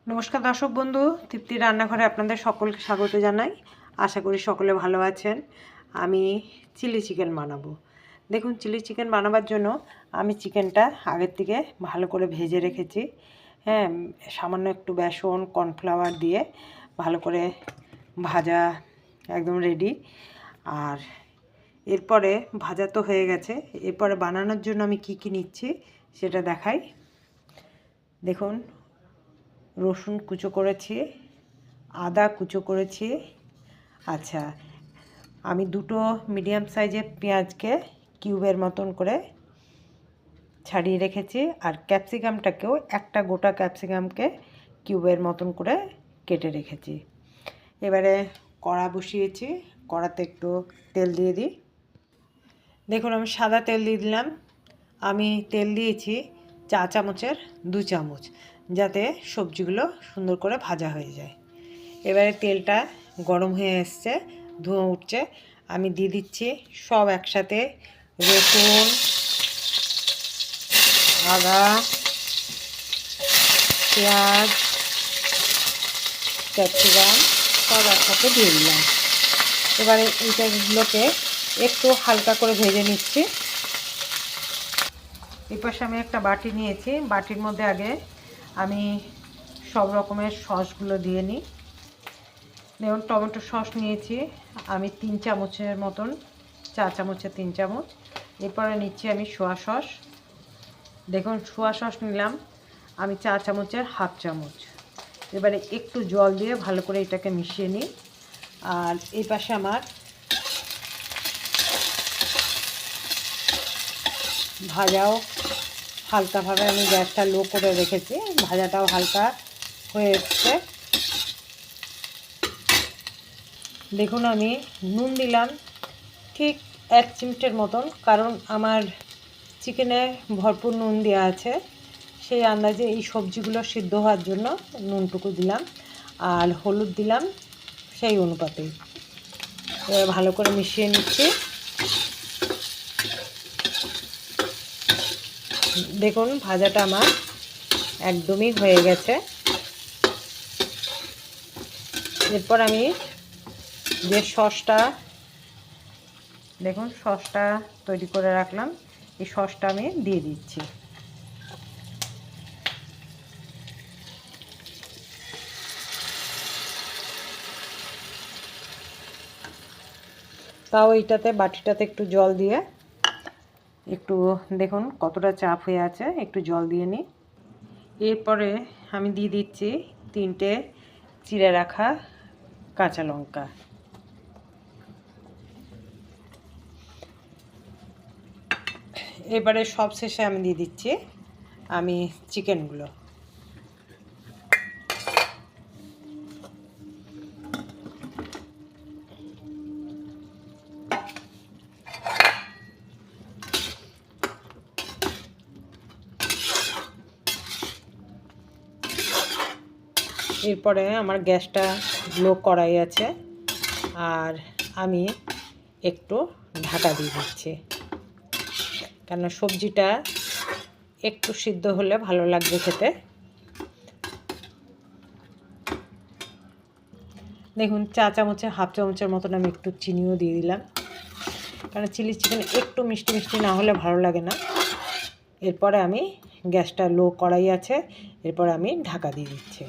নমস্কার দর্শক বন্ধু, তৃপ্তির রান্নাঘরে আপনাদের সকলকে স্বাগত জানাই। আশা করি সকলে ভালো আছেন। আমি চিলি চিকেন বানাবো। দেখুন, চিলি চিকেন বানাবার জন্য আমি চিকেনটা আগের থেকে ভালো করে ভেজে রেখেছি। হ্যাঁ, সামান্য একটু বেসন কর্নফ্লাওয়ার দিয়ে ভালো করে ভাজা একদম রেডি। আর এরপরে ভাজা তো হয়ে গেছে, এরপরে বানানোর জন্য আমি কি কি নিচ্ছি সেটা দেখাই। দেখুন, রসুন কুচো করেছি, আদা কুচো করেছি। আচ্ছা, আমি দুটো মিডিয়াম সাইজের পেঁয়াজকে কিউবের মতন করে ছাড়িয়ে রেখেছি। আর ক্যাপসিকামটাকেও একটা গোটা ক্যাপসিকামকে কিউবের মতন করে কেটে রেখেছি। এবারে কড়া বসিয়েছি, কড়াতে একটু তেল দিয়ে দিই। দেখুন, আমি সাদা তেল দিয়ে দিলাম। আমি তেল দিয়েছি 4 চামচের 2 চামচ, যাতে সবজিগুলো সুন্দর করে ভাজা হয়ে যায়। এবারে তেলটা গরম হয়ে এসছে, ধোঁয়া উঠছে। আমি দিয়ে দিচ্ছি সব একসাথে, রসুন, আদা, পেঁয়াজ, ক্যাপসিকাম সব একসাথে দিয়ে দিলাম। এবারে এইটাগুলোকে একটু হালকা করে ভেজে নিচ্ছি। এই পাশে আমি একটা বাটি নিয়েছি, বাটির মধ্যে আগে আমি সব রকমের সসগুলো দিয়ে নিই। যেমন টমেটো সস নিয়েছি আমি 3 চামচের মতন, 4 চামচে 3 চামচ। এরপরে নিচ্ছি আমি সোয়া সস। দেখুন, সোয়া সস নিলাম আমি 4 চামচের হাফ চামচ। এবারে একটু জল দিয়ে ভালো করে এটাকে মিশিয়ে নিই। আর এই পাশে আমার ভাজাও হালকাভাবে আমি গ্যাসটা লো করে রেখেছি, ভাজাটাও হালকা হয়ে এসছে। দেখুন, আমি নুন দিলাম ঠিক 1 চিমটের মতন, কারণ আমার চিকেনে ভরপুর নুন দেওয়া আছে। সেই আন্দাজে এই সবজিগুলো সিদ্ধ হওয়ার জন্য নুনটুকু দিলাম। আর হলুদ দিলাম সেই অনুপাতেই। এবার ভালো করে মিশিয়ে নিচ্ছি। দেখুন, ভাজাটা আমার একদমই হয়ে গেছে। এরপর আমি যে সসটা, দেখুন সসটা তৈরি করে রাখলাম, এই সসটা আমি দিয়ে দিচ্ছি। তাও এইটাতে বাটিটাতে একটু জল দিয়ে, একটু দেখুন কতটা চাপ হয়ে আছে, একটু জল দিয়ে নিই। এরপরে আমি দিয়ে দিচ্ছি 3টে চিড়ে রাখা কাঁচা লঙ্কা। এবারে সব শেষে আমি দিয়ে দিচ্ছি আমি চিকেনগুলো। এরপরে আমার গ্যাসটা লো করাই আছে, আর আমি একটু ঢাকা দিয়ে দিচ্ছি, কেন সবজিটা একটু সিদ্ধ হলে ভালো লাগবে খেতে। দেখুন, 4 চামচে হাফ চামচের মতন আমি একটু চিনিও দিয়ে দিলাম, কারণ চিলি চিকেন একটু মিষ্টি মিষ্টি না হলে ভালো লাগে না। এরপরে আমি গ্যাসটা লো করাই আছে, এরপরে আমি ঢাকা দিয়ে দিচ্ছি।